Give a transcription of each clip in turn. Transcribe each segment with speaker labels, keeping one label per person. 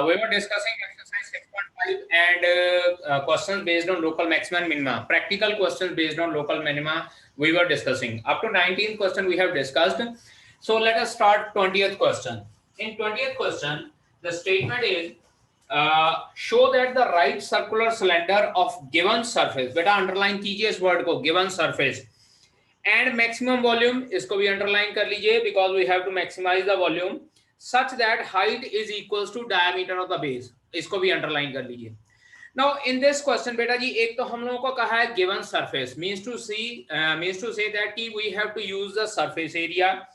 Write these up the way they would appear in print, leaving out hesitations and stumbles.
Speaker 1: We were discussing exercise 6.5 and questions based on local maxima and minima. Practical questions based on local minima we were discussing. Up to 19th question we have discussed. So let us start 20th question. In 20th question, the statement is show that the right circular cylinder of given surface. बेटा underline कीजिए इस word को, given surface and maximum volume, इसको भी underline कर लीजिए because we have to maximize the volume such that height is equals to diameter of the base. इसको भी underline कर लीजिए. Now in this question बेटा जी एक तो हम लोगों को कहा है given surface means to say that कि we have to use the surface area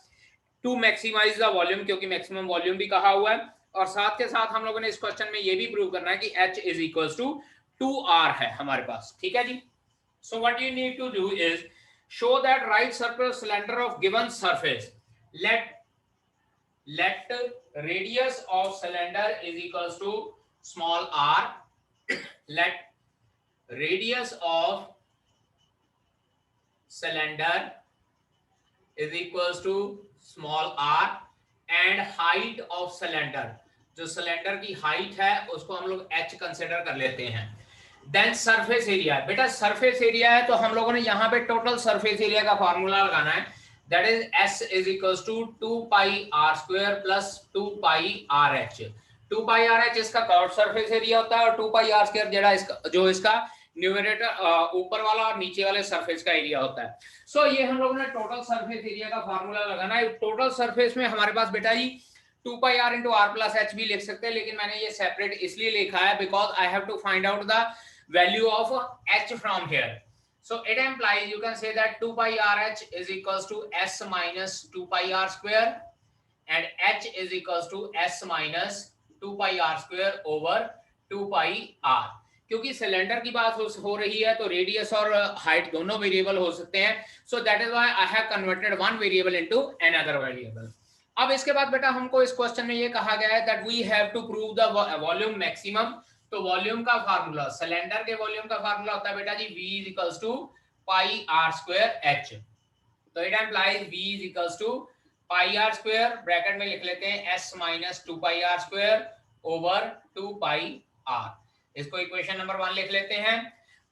Speaker 1: to maximize the volume, क्योंकि maximum volume भी कहा हुआ है, और साथ के साथ हम लोगों ने इस क्वेश्चन में ये भी प्रूव करना है कि h is equals to 2r है हमारे पास. ठीक है जी. So what you need to do is show that right circular cylinder of given surface, let radius of cylinder is equals to small r, let radius of cylinder is equals to small r and height of cylinder, जो cylinder की height है उसको हम लोग h consider कर लेते हैं. Then surface area, बेटा सरफेस एरिया है तो हम लोगों ने यहाँ पे टोटल सरफेस एरिया का फॉर्मूला लगाना है, that is s is equals to 2 pi r square plus 2 pi rh. 2 pi rh इसका कर्व सरफेस एरिया होता है और 2 पाई r स्क्वायर जेड़ा इसका जो इसका न्यूमरेटर ऊपर वाला और नीचे वाले सरफेस का एरिया होता है. सो ये हम लोगों ने टोटल सरफेस एरिया का फॉर्मूला लगाना है. टोटल सरफेस में हमारे पास बेटा जी 2 pi r into r plus h भी लिख सकते हैं, लेकिन मैंने ये सेपरेट इसलिए लिखा है because I have to find out the value of h from here. So it implies you can say that 2 pi rh is equals to s minus 2 pi r square and h is equals to s minus 2 pi r square over 2 pi r. क्योंकि cylinder की बात हो रही है तो radius और height दोनों variable हो सकते हैं. So that is why I have converted one variable into another variable. अब इसके बाद बेटा हमको इस क्वेश्चन में ये कहा गया है that we have to prove the volume maximum. तो वॉल्यूम का फार्मूला, सिलेंडर के वॉल्यूम का फार्मूला होता है बेटा जी V is equals to pi r square h. तो it implies V is equals to pi r square, bracket में लिख लेते हैं s minus 2 pi r square over 2 pi r. इसको इक्वेशन नंबर 1 लिख लेते हैं.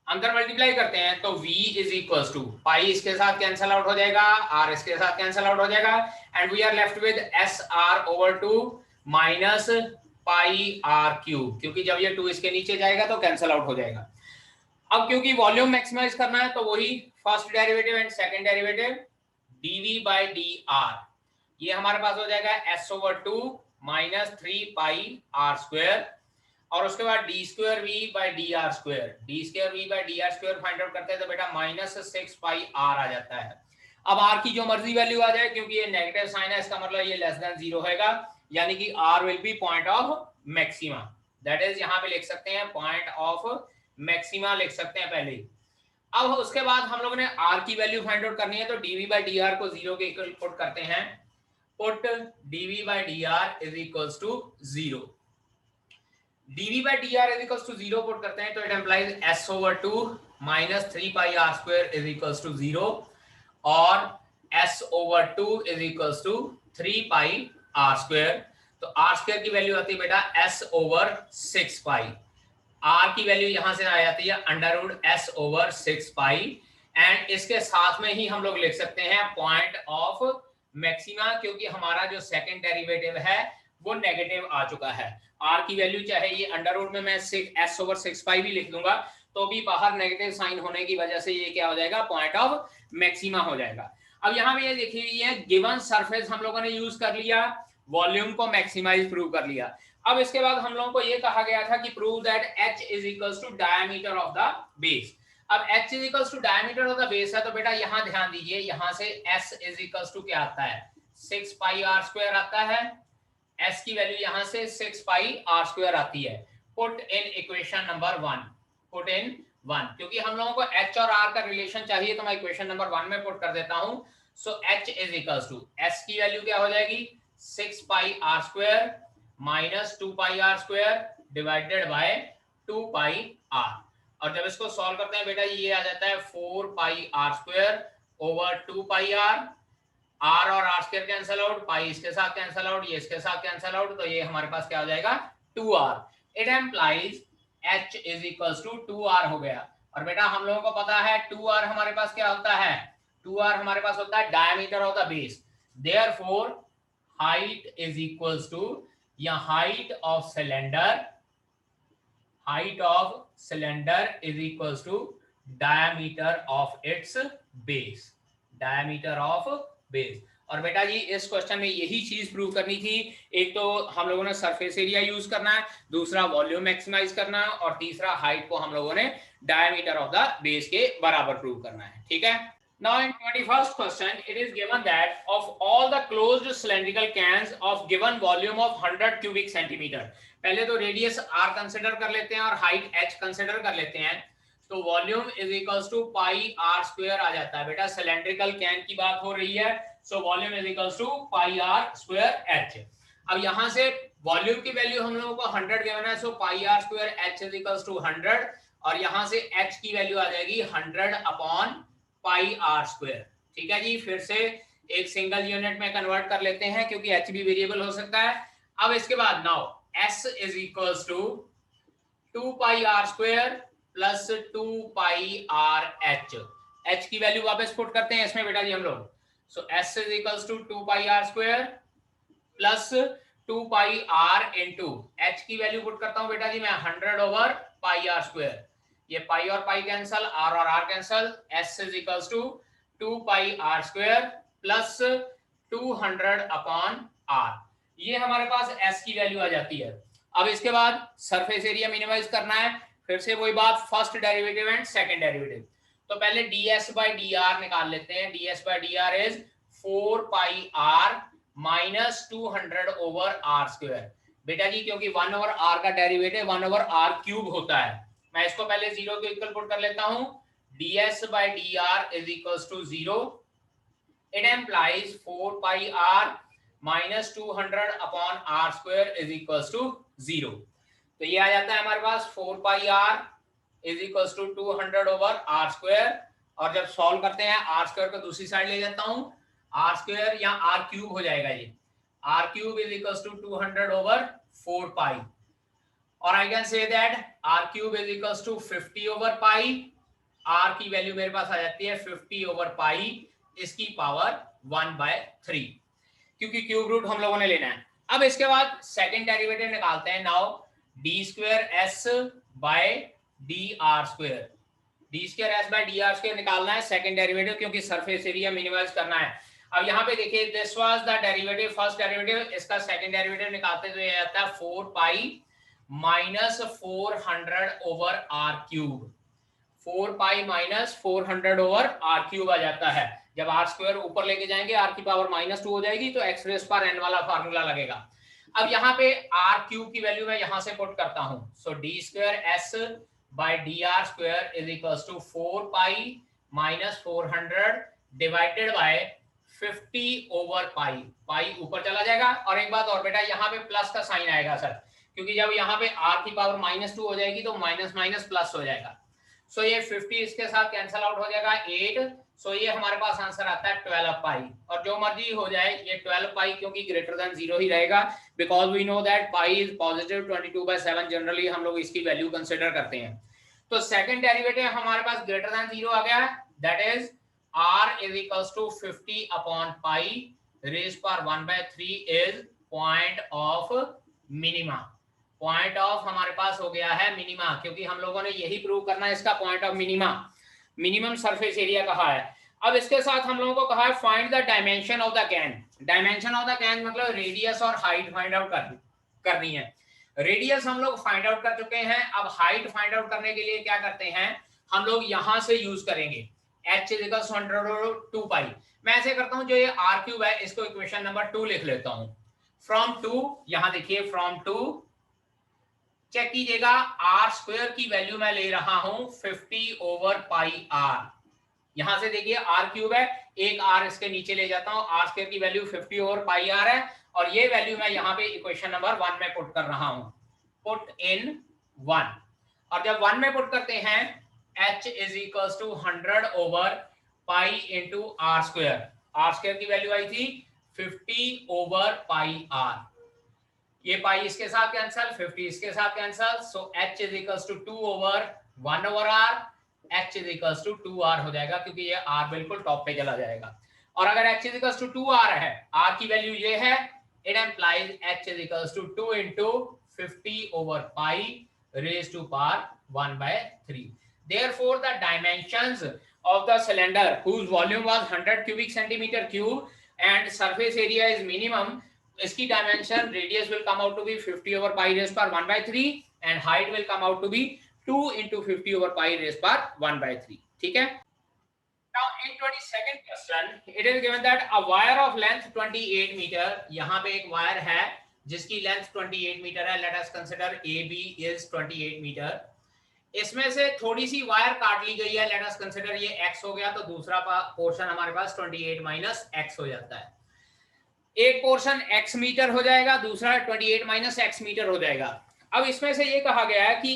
Speaker 1: अंदर मल्टीप्लाई करते हैं तो V is equals to pi इसके साथ कैंसिल आउट हो जाएगा, r इसके साथ कैंसिल आउट हो जाएगा and we are left with s r over 2 minus pi are cube, क्योंकि जब ये 2 इसके नीचे जाएगा तो कैंसिल आउट हो जाएगा. अब क्योंकि वॉल्यूम मैक्सिमाइज करना है तो वही first derivative and second derivative dv by dr, ये हमारे पास हो जाएगा s over 2 minus 3 पाई r स्क्वायर और उसके बाद d square v by dr square. d square v by dr square find out करते हैं तो बेटा माइनस 6 पाई r आ जाता है. अब r की जो मर्जी वैल्यू आ जाए, क्योंकि ये नेगेटिव साइन है इसका मतलब ये लेस देन 0 होगा, यानी कि r will be point of maxima. That is यहां पे लिख सकते हैं पॉइंट ऑफ मैक्सिमा लिख सकते हैं पहले. अब उसके बाद हम लोगों ने r की वैल्यू फाइंड आउट करनी है तो dv by dr को 0 के इक्वल पुट करते हैं. Put dv by dr is equals to 0. dv by dr is equals to 0 put करते हैं तो it employees s over 2 minus 3 pi r square is equals to 0 और s over 2 is equals to 3 pi r square. तो r square की value आती है बेटा s over 6 pi. r की वैल्यू यहां से आ जाती है under root s over 6 pi and इसके साथ में ही हम लोग लिख सकते हैं पॉइंट ऑफ मैक्सिमा, क्योंकि हमारा जो सेकंड डेरिवेटिव है वो नेगेटिव आ चुका है. r की वैल्यू चाहे ये अंडर रूट में मैं s over 6 पाई भी लिख दूंगा तो भी बाहर नेगेटिव साइन होने की वजह से ये क्या हो जाएगा, पॉइंट ऑफ मैक्सिमा हो जाएगा. अब यहाँ पे ये देखी हुई है गिवन सरफेस हम लोगों ने यूज कर लिया, वॉल्यूम को मैक्सिमाइज प्रूव कर लिया. अब इसके बाद हम लोगों को ये कहा गया था कि prove that h is equals to diameter of the base. अब h is equals to diameter of the base है तो बेटा यहाँ ध्यान दीजिए, यहाँ से s is equals to क्या आता है, 6 पाई r स्क्वायर आता है. s की वैल्यू यहाँ से 6 पाई r स्क्वायर आती है. Put in equation number 1, put in 1, क्योंकि हम लोगों को h और r का रिलेशन चाहिए तो मैं इक्वेशन नंबर 1 में पुट कर देता हूँ. सो h is equals to s की वैल्यू क्या हो जाएगी, 6 pi r square minus 2 pi r square divided by 2 pi r. और जब इसको सॉल्व करते हैं बेटा ये आ जाता है 4 pi r square over 2 pi r. r और r स्क्वायर कैंसिल आउट, पाई इसके साथ कैंसिल आउट, ये इसके साथ कैंसिल आउट, तो ये हमारे पास क्या हो जाएगा 2r, it implies h is equals to 2r हो गया। और बेटा हम लोगों को पता है 2r हमारे पास क्या होता है, 2r हमारे पास होता है diameter of the base, therefore height is equals to, या height of cylinder is equals to diameter of its base, diameter of base. और बेटा जी इस क्वेश्चन में यही चीज प्रूव करनी थी, एक तो हम लोगों ने सरफेस एरिया यूज करना है, दूसरा वॉल्यूम मैक्सिमाइज करना है, और तीसरा हाइट को हम लोगों ने डायमीटर ऑफ द बेस के बराबर प्रूव करना है। ठीक है। Now in 21st question, it is given that of all the closed cylindrical cans of given volume of 100 cubic centimeter, पहले तो रेडियस r कंसिडर कर लेते हैं और हाइट h कंसिडर कर लेते हैं, तो volume is equals to pi are square आ जाता है। बेटा सिलेंड्रिकल कैन की बात हो रही है, so volume is equals to pi are square h. अब यहां से वॉल्यूम की वैल्यू हम लोगों को 100 गिवन है, so pi are square H is equals to 100, और यहां से h की वैल्यू आ जाएगी 100 अपॉन पाई आर स्क्वायर। ठीक है जी, फिर से एक सिंगल यूनिट में कन्वर्ट कर लेते हैं क्योंकि h भी वेरिएबल हो सकता है। अब इसके बाद now s is equals to 2 pi are square plus 2 pi r h, h की वैल्यू वापस पुट करते हैं इसमें बेटा जी हम लोग, so s is equals to 2 pi are square plus 2 pi r into h की वैल्यू पुट करता हूं बेटा जी मैं 100 ओवर पाई आर स्क्वायर, ये पाई और पाई कैंसल, r और r cancel, s is equals to 2 pi are square plus 200 upon r, ये हमारे पास s की वैल्यू आ जाती है। अब इसके बाद सरफेस एरिया मिनिमाइज करना है, फिर से वही बात, first derivative and second derivative. तो पहले ds बाई डी आर निकाल लेते हैं, ds by D r is 4 pi r minus 200 over r square. बेटा जी क्योंकि 1 ओवर r का डेरिवेटिव 1 ओवर r क्यूब होता है, मैं इसको पहले जीरो के इक्वल पुट कर लेता हूं, ds by D r is equals to 0, it implies 4 pi r minus 200 upon r square is equals to 0। तो ये आ जाता है हमारे पास 4 pi r is equals to 200 over r square, और जब सॉल्व करते हैं r स्क्वायर को दूसरी साइड ले जाता हूं, r स्क्वायर या r क्यूब हो जाएगा, ये r cube is equals to 200 over 4 pi, और I can say that r cube is equals to 50 over pi, r की वैल्यू मेरे पास आ जाती है 50 ओवर पाई इसकी पावर 1/3, क्योंकि क्यूब रूट हम लोगों ने लेना है। अब इसके बाद सेकंड डेरिवेटिव निकालते हैं, now D square S by D are square, D square S by D are square निकालना है सेकंड डेरिवेटिव, क्योंकि सरफेस एरिया मिनिमाइज करना है। अब यहाँ पे देखिए this was the derivative first derivative, इसका सेकंड डेरिवेटिव निकालते तो ये आता है 4 pi minus 400 over R cube, 4 pi minus 400 over R cube आ जाता है। जब आर स्क्वायर ऊपर लेके जाएंगे आर की पावर -2 हो जाएगी, तो एक्स रेस पर एन वाला फार्मूला लगेगा। अब यहाँ पे आर क्यूब की वैल्यू मैं यहाँ से पुट करता हूँ, so D square S by D are square is equals to 4 pi minus 400 divided by 50 over pi, pi ऊपर चला जाएगा। और एक बात और बेटा, यहाँ पे प्लस का साइन आएगा सर, क्योंकि जब यहाँ पे r की पावर -2 हो जाएगी तो माइनस माइनस प्लस हो जाएगा, सो ये 50 इसके साथ कैंसिल आउट हो जाएगा 8, सो ये हमारे पास आंसर आता है 12 पाई, और जो मर्जी हो जाए ये 12 पाई क्योंकि ग्रेटर देन 0 ही रहेगा, because we know that pi is positive 22/7, generally हम लोग इसकी वैल्यू कंसीडर करते हैं। तो सेकंड डेरिवेटिव हमारे पास ग्रेटर देन 0 आ गया, that is r is equals to 50 upon pi raised power 1/3 is point of minima, point of हमारे पास हो गया है मिनिमा, क्योंकि हम लोगों ने यही प्रूव करना है इसका point of minima, minimum surface area कहा है। अब इसके साथ हम लोगों को कहा है find the dimension of the can, dimension of the can मतलब रेडियस और हाइट फाइंड आउट करनी है। रेडियस हम लोग फाइंड आउट कर चुके हैं, अब हाइट फाइंड आउट करने के लिए क्या करते हैं हम लोग यहां से यूज करेंगे h इज इक्वल टू 2 पाई। मैं ऐसे करता हूं, जो ये r क्यूब है इसको इक्वेशन नंबर 2 लिख लेता हूं, फ्रॉम 2, यहां देखिए फ्रॉम 2, चेक कीजिएगा r स्क्वायर की वैल्यू मैं ले रहा हूं 50 ओवर पाई r, यहां से देखिए r क्यूब है, एक r इसके नीचे ले जाता हूं, r स्क्वायर की वैल्यू 50 ओवर पाई r है, और ये वैल्यू मैं यहां पे इक्वेशन नंबर 1 में पुट कर रहा हूं, पुट इन 1, और जब 1 में पुट करते हैं h is equals to 100 over pi into are square, are square की वैल्यू आई थी 50 ओवर पाई r, ये पाई इसके साथ कैंसल, 50 इसके साथ cancel, so h is equals to 2 over 1 over r, h is equals to 2r हो जाएगा क्योंकि ये r बिल्कुल टॉप पे चला जाएगा। और अगर h is equals to 2r है, r की वैल्यू ये है, it implies h is equals to 2 into 50 over pi raised to power 1/3. Therefore, the dimensions of the cylinder whose volume was 100 cubic centimeter cube and surface area is minimum, इसकी dimension radius will come out to be 50 over pi raised to power 1/3 and height will come out to be 2 into 50 over pi raised to power 1/3. ठीक है? Now in 22nd question, it is given that a wire of length 28 meter, यहाँ पे एक wire है जिसकी length 28 metre है, let us consider AB is 28 metre. इसमें से थोड़ी सी वायर काट ली गई है, let us consider ये x हो गया, तो दूसरा पोर्शन हमारे पास 28 माइनस x हो जाता है। एक पोर्शन x मीटर हो जाएगा, दूसरा 28 माइनस x मीटर हो जाएगा। अब इसमें से ये कहा गया है कि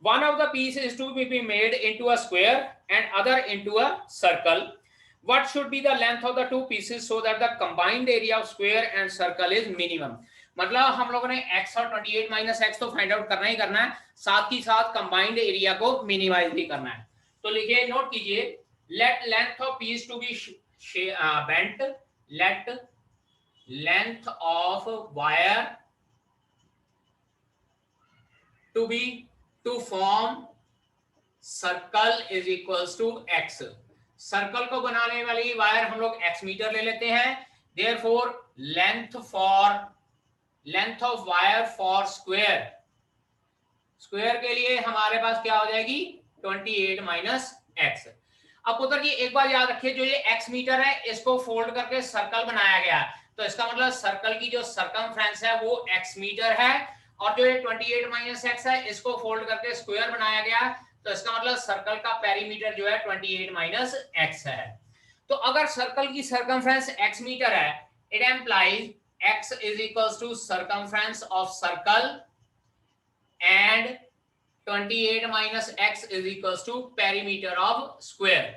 Speaker 1: one of the piece is to be made into a square and other into a circle. What should be the length of the two pieces so that the combined area of square and circle is minimum? मतलब हम लोगों ने x और 28 minus x तो find out करना ही करना है, साथ ही साथ कंबाइंड एरिया को मिनिमाइज भी करना है। तो लिखिए, नोट कीजिए, let length of piece to be bent, let length of wire to be to form circle is equals to x। Circle को बनाने वाली वायर हम लोग x मीटर ले लेते हैं, therefore length of wire for square, square के लिए हमारे पास क्या हो जाएगी 28 माइनस x। अब पुत्र जी एक बार याद रखिए, जो ये x मीटर है इसको फोल्ड करके सर्कल बनाया गया, तो इसका मतलब सर्कल की जो सरकमफ्रेंस है वो x मीटर है, और जो ये 28 माइनस x है इसको फोल्ड करके स्क्वायर बनाया गया, तो इसका मतलब सर्कल का पेरीमीटर जो है 28 माइनस x है। तो अगर सर्कल की सरकमफ्रेंस x मीटर है, it implies x is equals to circumference of circle and 28 minus x is equals to perimeter of square,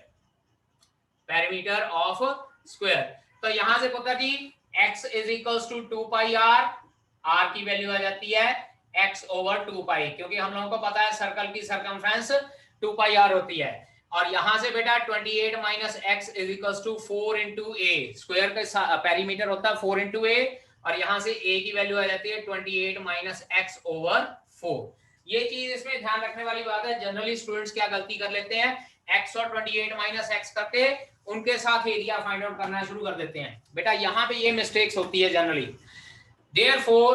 Speaker 1: perimeter of square। तो यहां से पुत्र जी x is equals to 2 pi r की value आ जाती है x over 2 pi, क्योंकि हम लोगों को पता है सर्कल की सरकमफ्रेंस 2 pi r होती है। और यहां से बेटा 28 minus x is equals to 4 into a, square का पेरीमीटर होता है 4 इंटू a, और यहां से a की वैल्यू आ जाती है 28 माइनस x ओवर 4। ये चीज इसमें ध्यान रखने वाली बात है, जनरली स्टूडेंट्स क्या गलती कर लेते हैं, x और 28 माइनस x करके उनके साथ एरिया फाइंड आउट करना शुरू कर देते हैं। बेटा यहाँ पे ये मिस्टेक्स होती है जनरली। देयरफॉर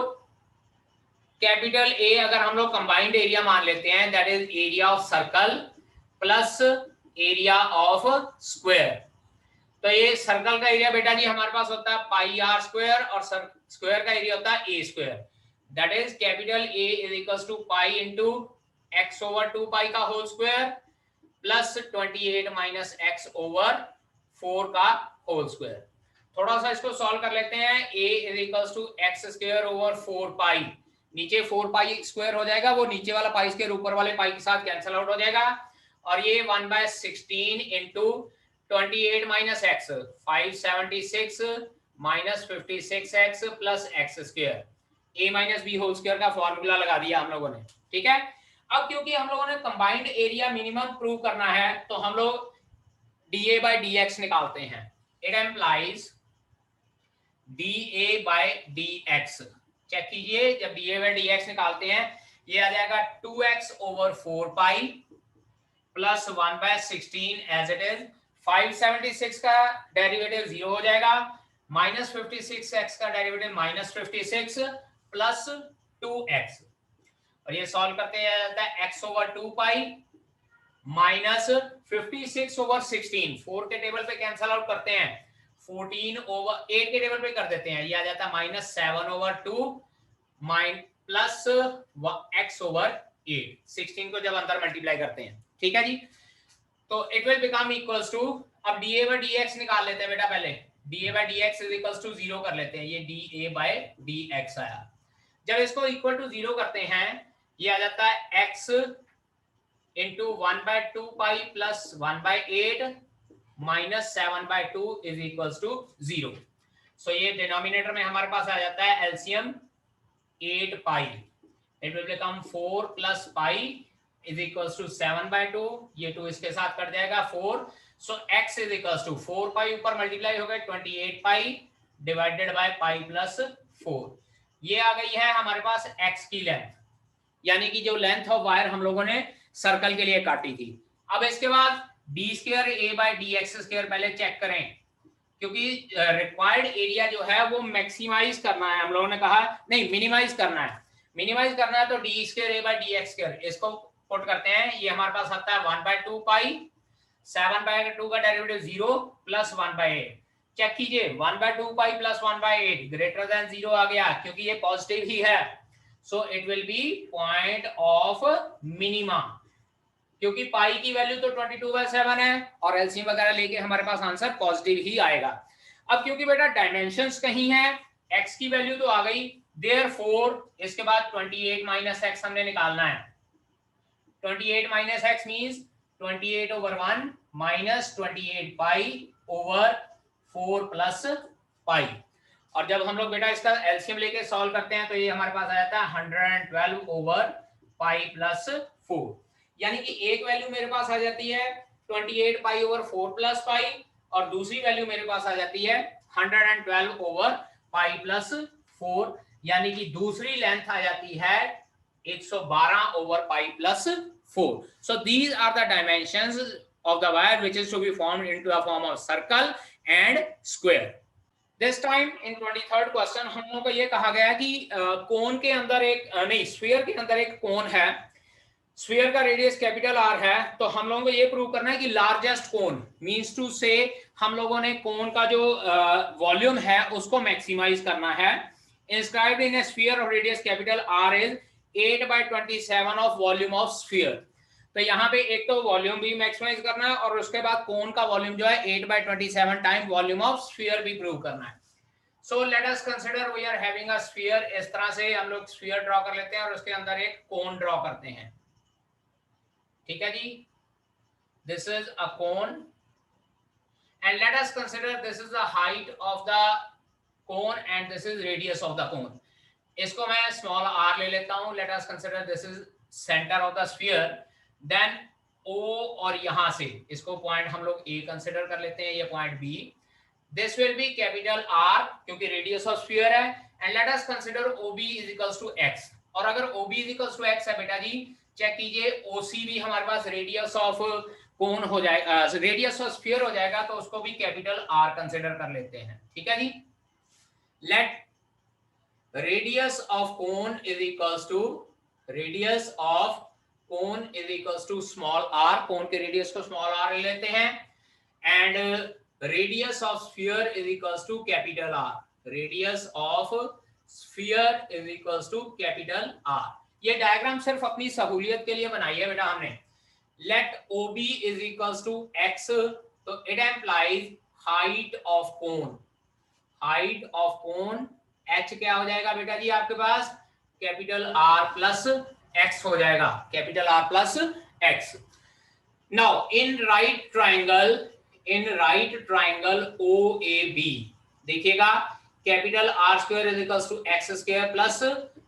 Speaker 1: कैपिटल A अगर हम लोग कंबाइंड एरिया मान लेते हैं, that is area of circle plus area of square. तो ये सर्कल का एरिया बेटा जी हमारे पास होता है पाई आर स्क्वायर, और स्क्वायर का एरिया होता है A square, that is capital A is equals to pi into x over 2 pi का whole square plus 28 minus x over 4 का होल स्क्वायर। थोड़ा सा इसको सॉल्व कर लेते हैं, a is equals to x square over 4 pi, नीचे 4 pi square हो जाएगा, वो नीचे वाला पाई स्क्वायर ऊपर वाले पाई के साथ कैंसिल आउट हो जाएगा, और ये 1/16 into 28 minus x 576 minus 56x plus x square, a minus b whole square का फॉर्मूला लगा दिया हम लोगों ने। ठीक है, अब क्योंकि हम लोगों ने कंबाइंड एरिया मिनिमम प्रूव करना है, तो हम लोग dA by dx निकालते हैं। It implies dA by dx, check कीजिए, जब dA by dx निकालते हैं ये आ जाएगा 2x over 4 pi plus 1/16 as it is, 576 का डेरिवेटिव 0 हो जाएगा, माइनस 56x का डेरिवेटिव माइनस 56 प्लस 2x, और ये सॉल्व करते हैं जाता है x over 2 pi minus 56 over 16, 4 के टेबल पे कैंसिल आउट करते हैं, 14 ओवर 8 के टेबल पे कर देते हैं, ये आ जाता है minus 7 over 2 plus x over 8, 16 को जब अंदर मल्टीप्लाई करते हैं। ठीक है जी, तो it will become equals to, अब dA by dx निकाल लेते हैं बेटा, पहले dA by dx is equals to 0 कर लेते हैं, ये dA by dx आया। जब इसको इक्वल टू 0 करते हैं ये आ जाता है x into 1/2 pi plus 1/8 minus 7/2 is equals to 0। So ये डिनोमिनेटर में हमारे पास आ जाता है LCM 8 pi, it will become 4 plus pi is equals to 7/2, ये 2 इसके साथ कट जाएगा 4, so x is equals to 4 pi ऊपर मल्टीप्लाई हो गए 28 pi divided by pi plus 4। ये आ गई है हमारे पास x की लेंथ, यानी कि जो लेंथ ऑफ वायर हम लोगों ने सर्कल के लिए काटी थी। अब इसके बाद d square a by dx square पहले चेक करें, क्योंकि रिक्वायर्ड एरिया जो है वो मैक्सिमाइज करना है, हम लोगों ने कहा नहीं मिनिमाइज करना है, मिनिमाइज करना है तो डी स्क्वायर ए बाय डी एक्स स्क्वायर इसको पुट करते हैं, ये हमारे पास आता है 1/2 पाई, 7/2 का डेरिवेटिव 0 प्लस 1/8, चेक कीजिए 1/2 पाई प्लस 1/8 ग्रेटर देन 0 आ गया, क्योंकि ये पॉजिटिव ही है, so it will B point of minima, क्योंकि पाई की वैल्यू तो 22/7 है और एलसीएम वगैरह लेके हमारे पास आंसर पॉजिटिव ही आएगा। अब क्योंकि बेटा डायमेंशंस कहीं है, x की वैल्यू तो आ गई, देयरफॉर इसके बाद 28 माइनस x हमने निकालना है, 28 minus x means 28/1 minus 28 pi over 4 plus पाई, और जब हम लोग बेटा इसका एलसीएम लेके सॉल्व करते हैं तो ये हमारे पास आ जाता है 112 ओवर पाई प्लस 4, यानी कि एक वैल्यू मेरे पास आ जाती है 28 पाई ओवर 4 प्लस पाई, और दूसरी वैल्यू मेरे पास आ जाती है 112 ओवर पाई प्लस 4, यानी कि दूसरी लेंथ आ जाती है 112 over pi plus 4। So these are the dimensions of the wire which is to be formed into a form of circle and square. This time in 23rd question हम लोगों को ये कहा गया कि कोन के अंदर एक नहीं स्फीयर के अंदर एक कोन है, स्फीयर का रेडियस कैपिटल आर है, तो हम लोगों को ये प्रूव करना है कि लार्जेस्ट कोन मींस टू से हम लोगों ने कोन का जो वॉल्यूम है उसको मैक्सिमाइज करना है। Inscribed in A sphere of radius capital R is 8/27 of volume of sphere, तो यहाँ पे एक तो वॉल्यूम भी मैक्सिमाइज करना है और उसके बाद कोन का वॉल्यूम जो है 8/27 टाइम वॉल्यूम ऑफ स्फीयर भी प्रूव करना है। So let us consider we are having a sphere, इस तरह से हम लोग स्फीयर ड्रॉ कर लेते हैं और उसके अंदर एक कोन ड्रॉ करते हैं, ठीक है जी, this is a cone and let us consider this is the height of the cone and this is radius of the cone, इसको मैं स्मॉल r ले लेता हूं, let us consider this is centre of the sphere, then O और यहां से इसको point हम लोग A कंसीडर कर लेते हैं, ये point B, this will be capital R क्योंकि रेडियस ऑफ स्फीयर है, and let us consider OB is equals to x, और अगर OB is equals to x है बेटा जी चेक कीजिए OC भी हमारे पास रेडियस ऑफ कोन हो जाएगा, रेडियस ऑफ स्फीयर हो जाएगा, तो उसको भी कैपिटल R कंसीडर कर लेते हैं, ठीक है जी। Let radius of cone is equals to radius of cone is equals to small r, cone के रेडियस को स्मॉल r ले लेते हैं, and radius of sphere is equals to capital R, radius of sphere is equals to capital R। ये diagram सिर्फ अपनी सहूलियत के लिए बनाई है बेटा हमने। let OB is equals to x, तो it implies height of cone, height of cone h क्या हो जाएगा बेटा जी आपके पास कैपिटल R प्लस x हो जाएगा, capital R plus x। Now in right triangle OAB देखिएगा capital R square is equals to x square plus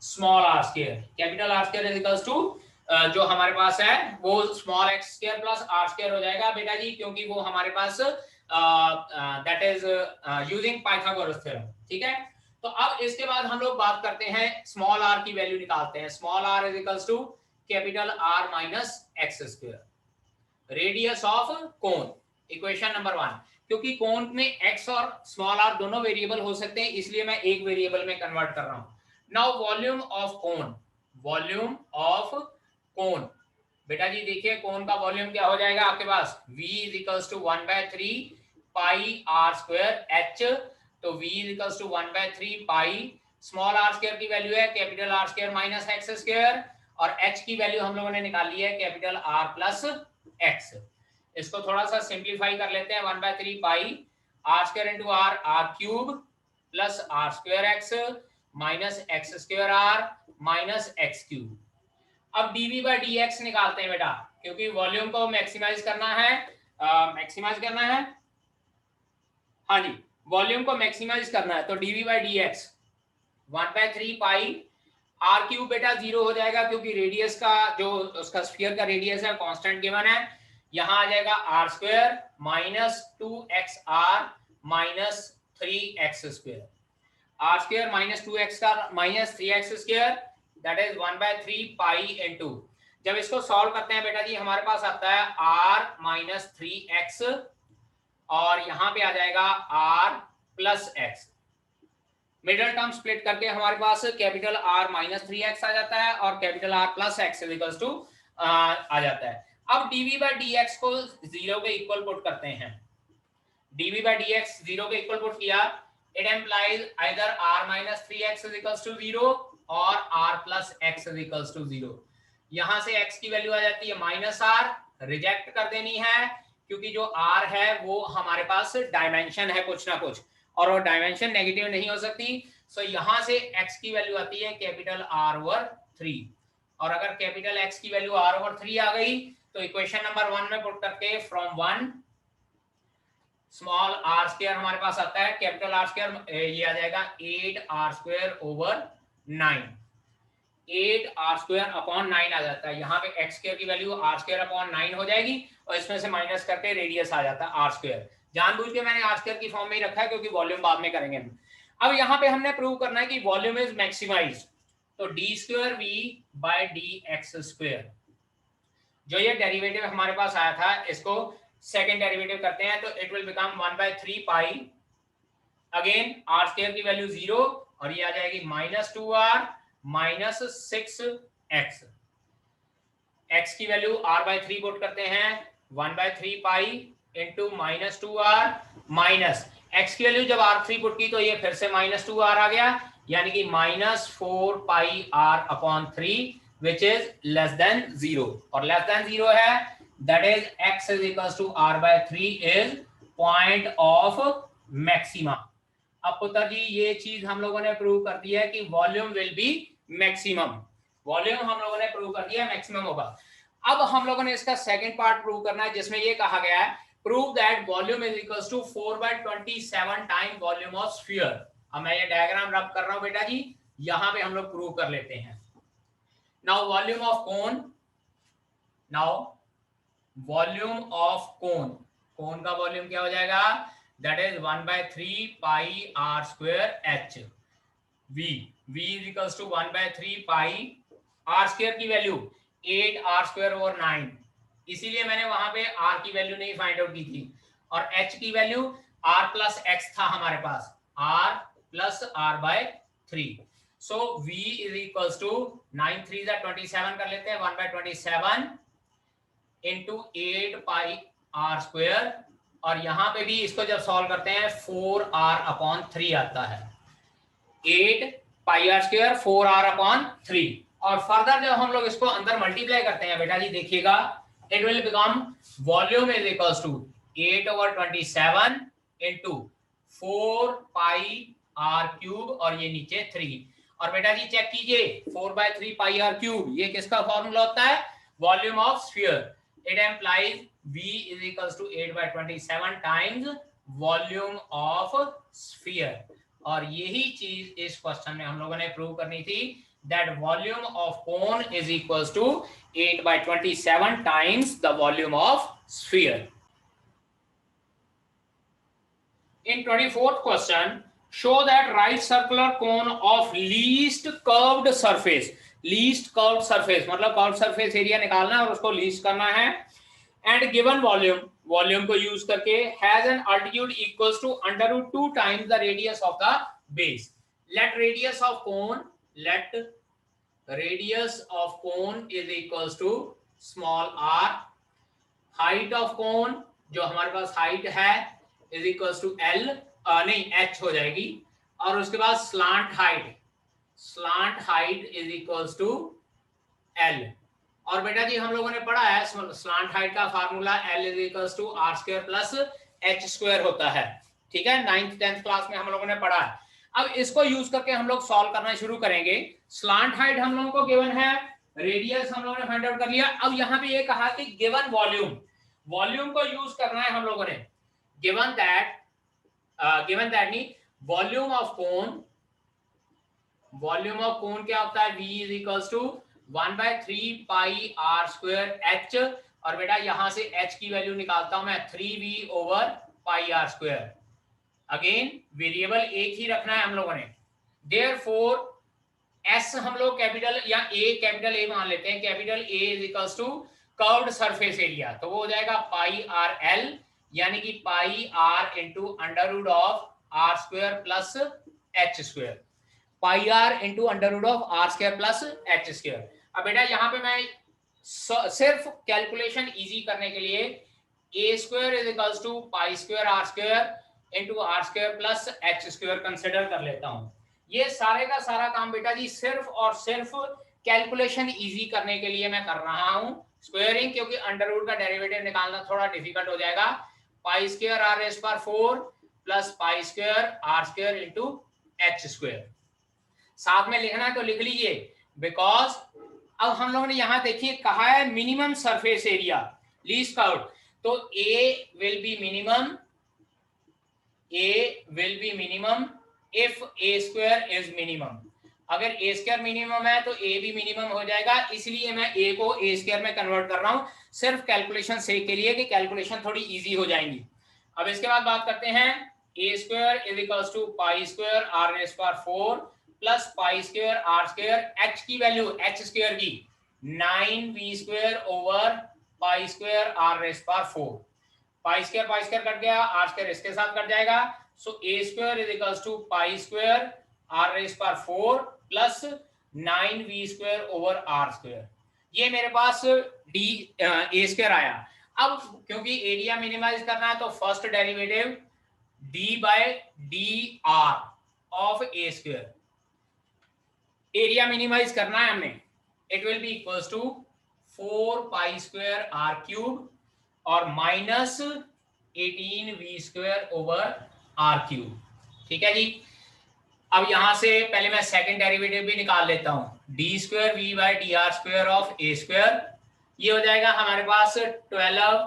Speaker 1: small r square, capital R square is equals to जो हमारे पास है वो small x square plus r square हो जाएगा बेटा जी, क्योंकि वो हमारे पास that is using Pythagoras theorem, ठीक है। तो अब इसके बाद हम लोग बात करते हैं स्मॉल r की वैल्यू निकालते हैं, small r is equals to capital R minus x square, radius of cone, equation number 1, क्योंकि कोन में x और स्मॉल r दोनों वेरिएबल हो सकते हैं इसलिए मैं एक वेरिएबल में कन्वर्ट कर रहा हूं। Now volume of cone, volume of कोन बेटा जी देखिए कोन का वॉल्यूम क्या हो जाएगा आपके पास v is equals to 1/3 pi r square h, तो v is equals to 1/3 pi, small r square की वैल्यू है capital R square minus x square, और h की वैल्यू हम लोगों ने निकाली है कैपिटल R प्लस x। इसको थोड़ा सा सिंपलीफाई कर लेते हैं, 1/3 pi r square into r, r cube plus r square x minus x square r minus x cube. अब dv/dx निकालते हैं बेटा, क्योंकि वॉल्यूम को मैक्सिमाइज करना है, मैक्सिमाइज करना है, हाँ जी वॉल्यूम को मैक्सिमाइज करना है, तो dv/dx 1/3 पाई आर क्यूब बेटा 0 हो जाएगा क्योंकि रेडियस का जो उसका स्फीयर का रेडियस है कांस्टेंट गिवन है। यहां आ जाएगा r square minus 2x r minus 3x square. Are square minus 2x का minus 3x square that is 1/3 pi into, जब इसको सॉल्व करते हैं बेटा जी हमारे पास आता है r माइनस 3x और यहां पे आ जाएगा r plus x। Middle term split करके हमारे पास कैपिटल R माइनस 3x आ जाता है और capital R plus x equals to आ जाता है। अब dv बाई dx को 0 के इक्वल पुट करते हैं। dv बाई dx 0 के इक्वल पुट किया, it implies either r minus 3x equals to 0 और r plus x equals to 0। यहां से x की वैल्यू आ जाती है माइनस r, रिजेक्ट कर देनी है क्योंकि जो r है वो हमारे पास डायमेंशन है कुछ ना कुछ और वो डायमेंशन नेगेटिव नहीं हो सकती। सो यहां से x की वैल्यू आती है कैपिटल R ओवर 3 और अगर कैपिटल X की वैल्यू R ओवर 3 आ गई तो इक्वेशन नंबर 1 में पुट करके फ्रॉम 1 स्मॉल r स्क्वायर हमारे पास आता है कैपिटल R स्क्वायर, ये आ जाएगा 8r square over 9। 8r square upon 9 आ जाता है। यहाँ पे x स्क्वायर की वैल्यू r स्क्वायर अपॉन 9 हो जाएगी और इसमें से माइनस करके रेडियस आ जाता है r स्क्वायर। जानबूझ के मैंने r स्क्वायर की फॉर्म में ही रखा है क्योंकि वॉल्यूम बाद में करेंगे हम। अब यहाँ पे हमने प्रूव करना है कि वॉल्यूम इज मैक्सिमाइज्ड, तो d square v by dx square, जो ये डेरिवेटिव हमारे पास आया था इसको सेकंड डेरिवेटिव करते हैं तो it will become 1/3 pi, again r square की वैल्यू 0 और ये आ जाएगी minus 2r minus 6x। x की वैल्यू r/3 पुट करते हैं 1/3 pi into minus 2r minus x की वैल्यू जब r3 पुट की तो ये फिर से माइनस 2r आ गया, यानी कि minus 4 pi r upon 3 which is less than 0 और लेस देन 0 है that is x is equals to r/3 is point of maxima. अब पुत्र जी ये चीज हम लोगों ने प्रूव कर दी है कि volume will be maximum, volume हम लोगों ने प्रूव कर दिया मैक्सिमम होगा। अब हम लोगों ने इसका सेकंड पार्ट प्रूव करना है जिसमें ये कहा गया है prove that volume is equals to 4/27 time volume of sphere. अब मैं ये डायग्राम रब कर रहा हूं बेटा जी, यहां पे हम लोग प्रूव कर लेते हैं। Now volume of cone, now volume of cone, cone का वॉल्यूम क्या हो जाएगा that is 1/3 pi r square h। v is equals to 1/3 pi r square की वैल्यू 8r स्क्वायर ओवर 9, इसीलिए मैंने वहां पे r की वैल्यू नहीं फाइंड आउट की थी और h की वैल्यू r प्लस x था हमारे पास, r plus r/3। So v is equals to 9 3 27 कर लेते हैं 1/27 इंटू 8 पाई r स्क्वायर और यहां पे भी इसको जब सॉल्व करते हैं 4r अपॉन 3 आता है, 8 पाई r स्क्वायर 4r अपॉन 3 और फर्दर जब हम लोग इसको अंदर मल्टीप्लाई करते हैं बेटा जी देखिएगा it will become volume is equals to 8 over 27 into 4 pi r cube और ये नीचे 3 और बेटा जी चेक कीजिए 4/3 पाई r क्यूब ये किसका फॉर्मूला होता है volume of sphere. It implies v is equals to 8/27 times volume of sphere और यही चीज इस क्वेश्चन में हम लोगों ने प्रूव करनी थी that volume of cone is equals to 8/27 times the volume of sphere. In 24th question, show that right circular cone of least curved surface, least curved surface मतलब curved surface area निकालना है और उसको least करना है and given volume, volume को use करके has an altitude equals to √2 times the radius of the base. Let radius of cone, let radius of cone is equals to small r, height of cone जो हमारे पास height है is equals to l नहीं h हो जाएगी और उसके बाद slant height is equals to l और बेटा जी हम लोगों ने पढ़ा है स्लांट हाइट का formula L is equals to r square plus h square होता है, ठीक है 9th 10th क्लास में हम लोगों ने पढ़ा है। अब इसको यूज करके हम लोग सॉल्व करना शुरू करेंगे। स्लांट हाइट हम लोगों को गिवन है, रेडियस हम लोगों ने फाइंड आउट कर लिया। अब यहाँ पे ये कहा कि गिवन वॉल्यूम, वॉल्यूम को यूज करना है हम लोगों ने, गिवन दैट नहीं volume of cone volume of cone क्या होता है, V is equals to 1/3 pi are square h, और बेटा यहां से h की वैल्यू निकालता हूं मैं 3V over pi are square. Again variable एक ही रखना है हम लोगों ने, देयरफॉर एस हम लोग कैपिटल या ए, कैपिटल ए मान लेते हैं, capital A is equals to curved surface area, तो वो हो जाएगा पाई आर एल, यानी कि pi R into under root of R square plus H square, pi R into under root of R square plus H square. अब बेटा यहाँ पे मैं सिर्फ कैलकुलेशन इजी करने के लिए A square is equals to pi square are square into are square plus H square consider कर लेता हूं। ये सारे का सारा काम बेटा जी सिर्फ और सिर्फ कैलकुलेशन इजी करने के लिए मैं कर रहा हूं, स्क्वायरिंग, क्योंकि अंडर रूट का डेरिवेटिव निकालना थोड़ा डिफिकल्ट हो जाएगा। Pi square are raise power 4 plus pi square are square into h square. साथ में लिखना है तो लिख लीजिए, बिकॉज अब हम लोगों ने यहां देखिए कहा है minimum surface area least count, तो A will be minimum, A will be minimum if A square is minimum. अगर ए स्क्वायर मिनिमम है तो ए भी मिनिमम हो जाएगा, इसलिए मैं ए को ए स्क्वायर में कन्वर्ट कर रहा हूं सिर्फ कैलकुलेशन सेक के लिए कि कैलकुलेशन थोड़ी इजी हो जाएंगी। अब इसके बाद बात करते हैं, A square is equals to pi square are raise power 4 plus pi square are square, H की वैल्यू एच स्क्वायर की 9v square over pi square are raise power 4, pi square cut गया, आर स्क्वायर इसके साथ cut जाएगा, so A square is equals to pi square are raise power 4 plus 9v square over R square. ये मेरे पास D A square आया। अब क्योंकि area minimize करना है तो first derivative D by D R of A square, area minimize करना है हमने, it will be equals to 4 pi square R cube और minus 18v square over R cube. ठीक है जी। अब यहां से पहले मैं सेकंड डेरिवेटिव भी निकाल लेता हूं, d square v by D R square of A square, ये हो जाएगा हमारे पास 12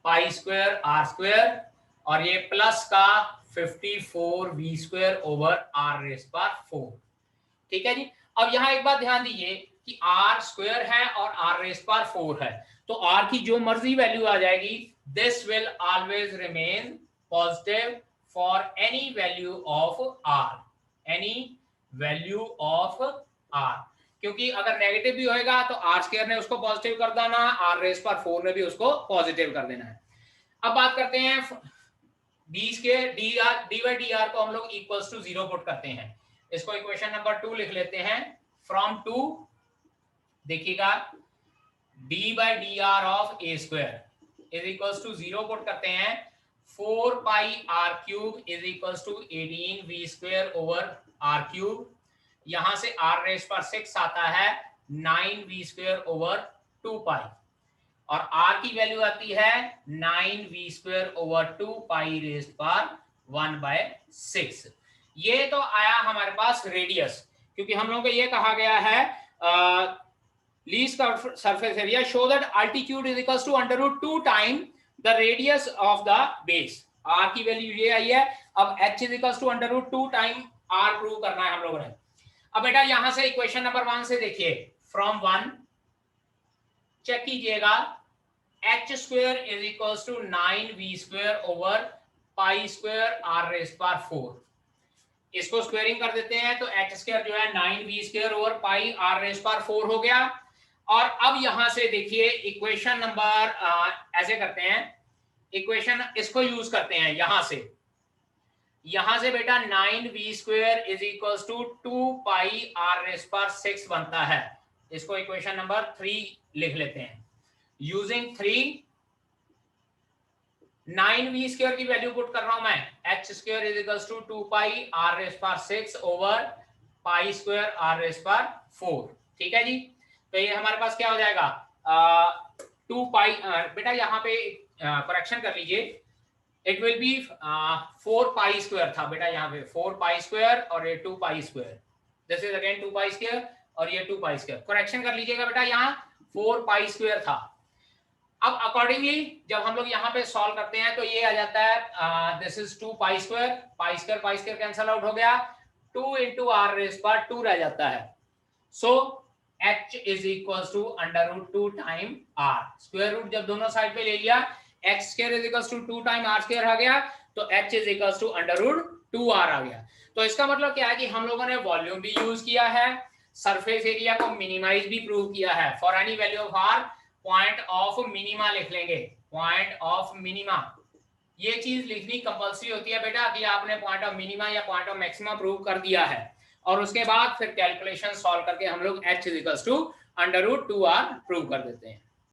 Speaker 1: पाई स्क्वायर आर स्क्वायर और ये प्लस का 54v square over r raise power 4। ठीक है जी। अब यहाँ एक बात ध्यान दीजिए कि आर स्क्वायर है और आर रेज़ पावर 4 है, तो आर की जो मर्जी वैल्यू आ जाएगी, this will always remain positive for any value of r, any value of r, क्योंकि अगर नेगेटिव भी होएगा तो आर स्क्वायर ने उसको पॉजिटिव कर देना, आर रेज़ पावर 4 ने भी उसको पॉजिटिव कर देना है। अब बात करते हैं D square D by D R को हम लोग इक्वल्स टू 0 पुट करते हैं, इसको इक्वेशन नंबर 2 लिख लेते हैं। फ्रॉम 2 देखिएगा d by D R of A square is equals to 0 put करते हैं, 4 pi are cube is equals to 18v square over R cube, यहां से आर रेज़ पावर 6 आता है 9v स्क्वायर ओवर 2 पाई, और r की वैल्यू आती है 9v स्क्वायर ओवर 2 पाई रेज़ पावर 1/6। ये तो आया हमारे पास रेडियस, क्योंकि हम लोगों को ये कहा गया है least surface area show that altitude is equals to under root 2 time the radius of the base, r की वैल्यू ये आई है। अब h is equals to under root 2 time r prove करना है हम लोगों ने। अब बेटा यहां से इक्वेशन नंबर 1 से देखिए, फ्रॉम 1 चेक कीजिएगा, h square is equals to 9v square over pi square are raise power 4, इसको स्क्वायरिंग कर देते हैं तो h स्क्वायर जो है 9v square over pi r raise power 4 हो गया। और अब यहां से देखिए इक्वेशन नंबर ऐसे करते हैं, इक्वेशन इसको यूज करते हैं, यहां से बेटा 9v square is equals to 2 pi r raise power 6 बनता है, इसको इक्वेशन नंबर 3 लिख लेते हैं। यूजिंग 3 9v स्क्वायर की वैल्यू पुट कर रहा हूं मैं, h square is equals to 2 pi r raise power 6 over pi square are raise power 4। ठीक है जी। तो ये हमारे पास क्या हो जाएगा 2 पाई, बेटा यहाँ पे करेक्शन कर लीजिए, it will B 4 pi square था बेटा, यहाँ पे 4 पाई स्क्वायर और ये 2 pi square, this is again 2 pi square और ये 2 पाई स्क्वायर, करेक्शन कर लीजिएगा बेटा, यहाँ 4 पाई स्क्वायर था। अब अकॉर्डिंगली जब हम लोग यहाँ पे सॉल्व करते हैं तो ये आ जाता है this is 2 pi square cancel out हो गया, 2 इंटू आर रेस पर 2 रह जाता है। So h is equal to under root 2 time r। Square root जब दोनों साइड पे ले लिया, x square is equal to 2 time r square आ गया, तो h is equal to under root 2r आ गया। तो इसका मतलब क्या है कि हम लोगों ने वॉल्यूम भी यूज किया है, सरफेस एरिया को मिनिमाइज भी प्रूव किया है। For any value of r point of minima लिख लेंगे, पॉइंट ऑफ मिनिमा। ये चीज लिखनी कंपल्सरी होती है बेटा कि आपने पॉइंट ऑफ मिनिमा या पॉइंट ऑफ मैक्सिमा प्रूव कर दिया है, और उसके बाद फिर कैलकुलेशन सॉल्व करके हम लोग h is equal to under root 2r prove कर देते हैं।